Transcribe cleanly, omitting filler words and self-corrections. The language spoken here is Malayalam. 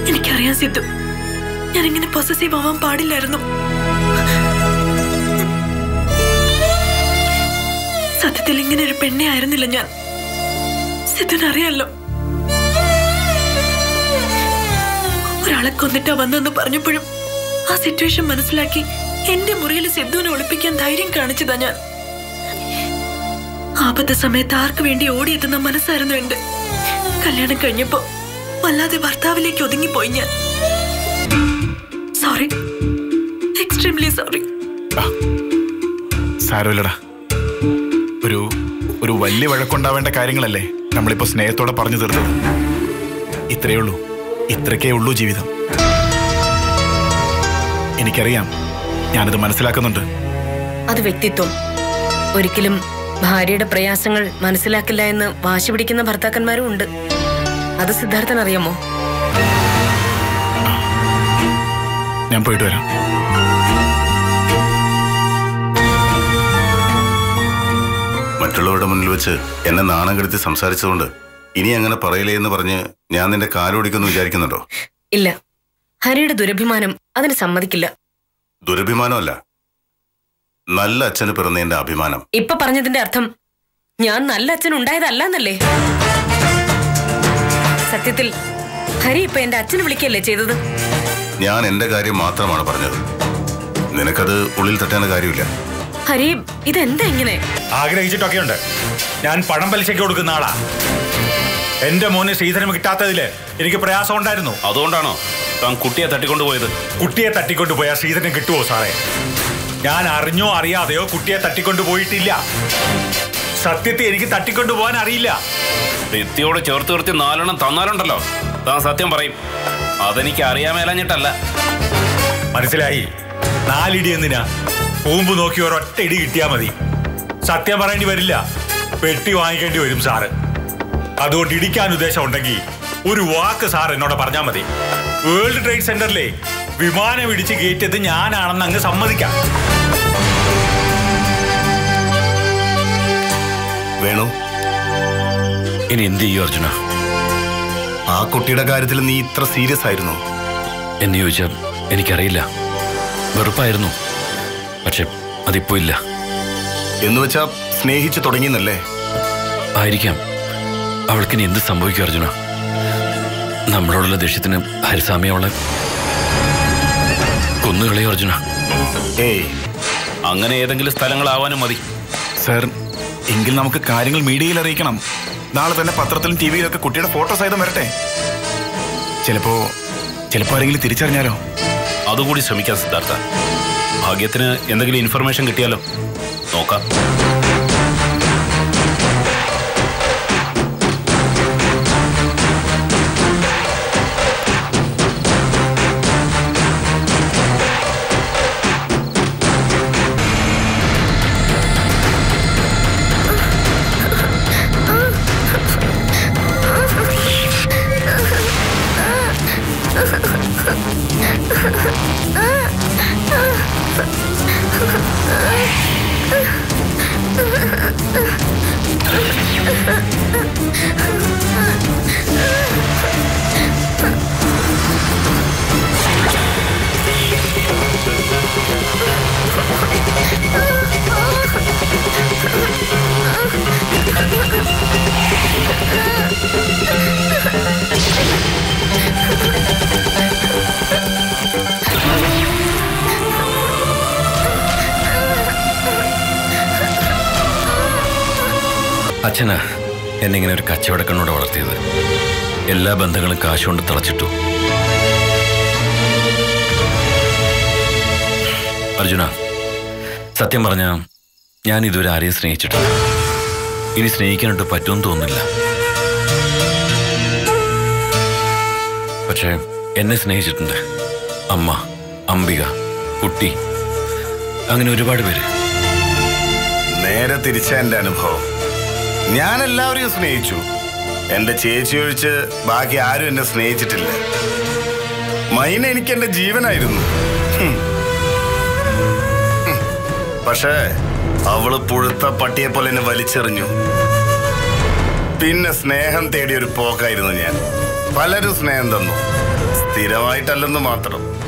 എനിക്കറിയാം സിദ്ധു, ഞാനിങ്ങനെ പൊസസീവ് ആവാൻ പാടില്ലായിരുന്നു. സത്യത്തിൽ ഇങ്ങനെ ഒരു പെണ്ണെ ആയിരുന്നില്ല ഞാൻ. സിദ്ധുനറിയാലോ. ഒരാളെ കൊന്നിട്ടാ വന്നെന്ന് പറഞ്ഞപ്പോഴും ആ സിറ്റുവേഷൻ മനസ്സിലാക്കി എന്റെ മുറിയിൽ സിദ്ധുവിനെ ഒളിപ്പിക്കാൻ ധൈര്യം കാണിച്ചതാ ഞാൻ. ആപത്ത സമയത്ത് ആർക്ക് വേണ്ടി ഓടിയെത്തുന്ന മനസ്സായിരുന്നു എന്റെ. കല്യാണം കഴിഞ്ഞപ്പോ വല്ലാതെ ഭർത്താവിലേക്ക് ഒതുങ്ങിപ്പോയി ഞാൻ. Sorry, extremely sorry. സാരമില്ലടാ, ഒരു വലിയ വഴക്കുണ്ടാവേണ്ട കാര്യങ്ങളല്ലേ നമ്മളിപ്പോ സ്നേഹത്തോടെ പറഞ്ഞു തീർത്തത്. ഇത്രയേ ഉള്ളൂ, ഇത്രക്കേ ഉള്ളൂ ജീവിതം. എനിക്കറിയാം, ഞാനത് മനസ്സിലാക്കുന്നുണ്ട്. അത് വ്യക്തിത്വം. ഒരിക്കലും ഭാര്യയുടെ പ്രയാസങ്ങൾ മനസ്സിലാക്കില്ല എന്ന് വാശി പിടിക്കുന്ന ഭർത്താക്കന്മാരും ഉണ്ട്. അത് സിദ്ധാർത്ഥൻ അറിയാമോ? ഞാൻ പോയിട്ട് വരാം. മറ്റുള്ളവരുടെ മുന്നിൽ വെച്ച് എന്നെ നാണം കെടുത്തി സംസാരിച്ചതുകൊണ്ട് ഇനി അങ്ങനെ പറയില്ലേ എന്ന് പറഞ്ഞ് ഞാൻ നിന്റെ കാലോടിക്കൊന്ന് വിചാരിക്കുന്നുണ്ടോ? ഇല്ല, ഹരിയുടെ ദുരഭിമാനം അതിന് സമ്മതിക്കില്ല. ദുരഭിമാനമല്ല, നല്ല അച്ഛന് പിറന്നതിന്റെ അഭിമാനം. ഇപ്പൊ പറഞ്ഞതിന്റെ അർത്ഥം ഞാൻ നല്ല അച്ഛൻ ഉണ്ടായതല്ലെന്നല്ലേ? സത്യത്തിൽ ഹരി ഇപ്പൊ എന്റെ അച്ഛനെ വിളിക്കല്ലേ ചെയ്തത്? ഞാൻ എന്റെ കാര്യം മാത്രമാണ് പറഞ്ഞത്. നിനക്കത് ഉള്ളിൽ തട്ടേണ്ട കാര്യമില്ല. ഹരി, ഇതെന്താ ഇങ്ങനെ? ആഗ്രഹിച്ചിട്ടൊക്കെ ഉണ്ട്. ഞാൻ പണം പലിശയ്ക്ക് കൊടുക്കുന്ന ആളാ. എന്റെ മോന് ശ്രീധരം കിട്ടാത്തതില് എനിക്ക് പ്രയാസം ഉണ്ടായിരുന്നു. അതുകൊണ്ടാണോ താൻ കുട്ടിയെ തട്ടിക്കൊണ്ടുപോയത്? കുട്ടിയെ തട്ടിക്കൊണ്ടുപോയാൽ ശ്രീധരൻ കിട്ടുമോ സാറേ? ഞാൻ അറിഞ്ഞോ അറിയാതെയോ കുട്ടിയെ തട്ടിക്കൊണ്ടുപോയിട്ടില്ല. സത്യത്തെ എനിക്ക് തട്ടിക്കൊണ്ടുപോകാൻ അറിയില്ല. വ്യക്തിയോട് ചേർത്ത് നിർത്തി 4 തന്നാലുണ്ടല്ലോ, താൻ സത്യം പറയും. അതെനിക്ക് അറിയാമേലഞ്ഞിട്ടല്ല. മനസ്സിലായി? 4 ഇടി എന്തിനാ? കൂമ്പ് നോക്കി ഒരൊറ്റ ഇടി കിട്ടിയാ മതി. സത്യം പറയേണ്ടി വരില്ല, പെട്ടി വാങ്ങിക്കേണ്ടി വരും സാറ്. അതുകൊണ്ട് ഇടിക്കാൻ ഉദ്ദേശം ഉണ്ടെങ്കിൽ ഒരു വാക്ക് സാർ എന്നോട് പറഞ്ഞാൽ മതി. വേൾഡ് ട്രേഡ് സെന്ററിലെ വിമാനം ഇടിച്ച് കയറ്റിയത് ഞാനാണെന്ന് അങ്ങ് സമ്മതിക്കാം. വേണു, ഇനി എന്ത് ചെയ്യും അർജുന? ആ കുട്ടിയുടെ കാര്യത്തിൽ നീ ഇത്ര സീരിയസ് ആയിരുന്നു എന്ന് ചോദിച്ചാൽ എനിക്കറിയില്ല. വെറുപ്പായിരുന്നു, പക്ഷെ അതിപ്പോ ഇല്ല. എന്ന് വെച്ചാ സ്നേഹിച്ചു തുടങ്ങിയെന്നല്ലേ? ആയിരിക്കാം. അവൾക്കിനി എന്ത് സംഭവിക്കും അർജുന? നമ്മളോടുള്ള ദേഷ്യത്തിന് ഹരിസ്വാമി അവളെ കൊന്നുകളയോ അർജുന? ഏയ്, അങ്ങനെ ഏതെങ്കിലും സ്ഥലങ്ങളാവാനും മതി. സർ, എങ്കിൽ നമുക്ക് കാര്യങ്ങൾ മീഡിയയിൽ അറിയിക്കണം. നാളെ തന്നെ പത്രത്തിലും ടിവിയിലൊക്കെ കുട്ടിയുടെ ഫോട്ടോ സഹിതം വരട്ടെ. ചിലപ്പോ ആരെങ്കിലും തിരിച്ചറിഞ്ഞാലോ? അതുകൂടി ശ്രമിക്കാം സിദ്ധാർത്ഥ. ഭാഗ്യത്തിന് എന്തെങ്കിലും ഇൻഫർമേഷൻ കിട്ടിയാലോ? നോക്കാം. അച്ഛനാ എന്നിങ്ങനെ ഒരു കച്ചവടക്കണ്ണോടെ വളർത്തിയത്. എല്ലാ ബന്ധങ്ങളും കാശുകൊണ്ട് തിളച്ചിട്ടു. അർജുന, സത്യം പറഞ്ഞ ഞാൻ ഇതുവരെ ആരെയും സ്നേഹിച്ചിട്ടില്ല. ഇനി സ്നേഹിക്കാനായിട്ട് പറ്റുമെന്ന് തോന്നുന്നില്ല. പക്ഷെ എന്നെ സ്നേഹിച്ചിട്ടുണ്ട്. അമ്മ, അംബിക, കുട്ടി, അങ്ങനെ ഒരുപാട് പേര്. നേരെ തിരിച്ച എന്റെ അനുഭവം. ഞാൻ എല്ലാവരെയും സ്നേഹിച്ചു. എന്റെ ചേച്ചി ഒഴിച്ച് ബാക്കി ആരും എന്നെ സ്നേഹിച്ചിട്ടില്ല. മൈന എനിക്ക് എന്റെ ജീവനായിരുന്നു. പക്ഷേ അവള് പുഴുത്ത പട്ടിയെ പോലെ എന്നെ വലിച്ചെറിഞ്ഞു. പിന്നെ സ്നേഹം തേടിയൊരു പോക്കായിരുന്നു ഞാൻ. പലരും സ്നേഹം തന്നു, സ്ഥിരമായിട്ടല്ലെന്ന് മാത്രം.